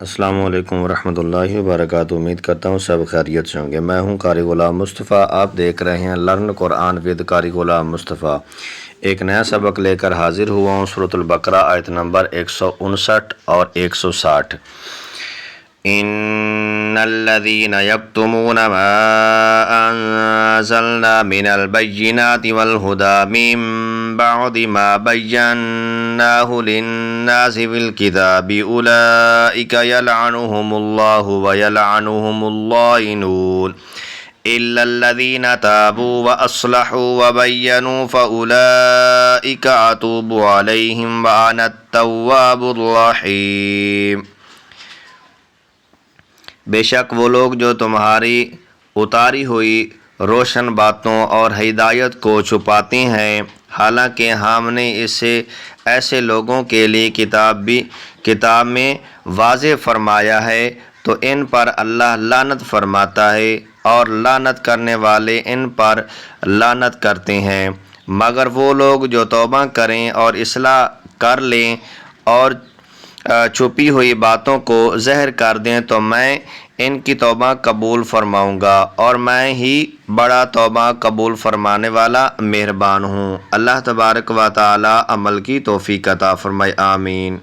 السلام علیکم ورحمۃ اللہ وبرکاتہ۔ امید کرتا ہوں سب خیریت سے ہوں گے۔ میں ہوں قاری غلام مصطفیٰ، آپ دیکھ رہے ہیں لرن قرآن ود قاری غلام مصطفیٰ۔ ایک نیا سبق لے کر حاضر ہوا ہوں۔ سورۃ البقرہ آیت نمبر 159 اور 160۔ ان الذين يكتمون ما انزلنا من البينات والهدى من بعد ما بيناه للناس في الكتاب اولئك يلعنهم الله ويلعنهم اللائنون إلا الذين تابوا وأصلحوا وبينوا فأولئك أتوب عليهم وأنا التواب الرحيم۔ بے شک وہ لوگ جو تمہاری اتاری ہوئی روشن باتوں اور ہدایت کو چھپاتے ہیں، حالانکہ ہم نے اسے ایسے لوگوں کے لیے کتاب میں واضح فرمایا ہے، تو ان پر اللہ لعنت فرماتا ہے اور لعنت کرنے والے ان پر لعنت کرتے ہیں، مگر وہ لوگ جو توبہ کریں اور اصلاح کر لیں اور چھپی ہوئی باتوں کو ظاہر کر دیں تو میں ان کی توبہ قبول فرماؤں گا، اور میں ہی بڑا توبہ قبول فرمانے والا مہربان ہوں۔ اللہ تبارک و تعالی عمل کی توفیق عطا فرمائے، آمین۔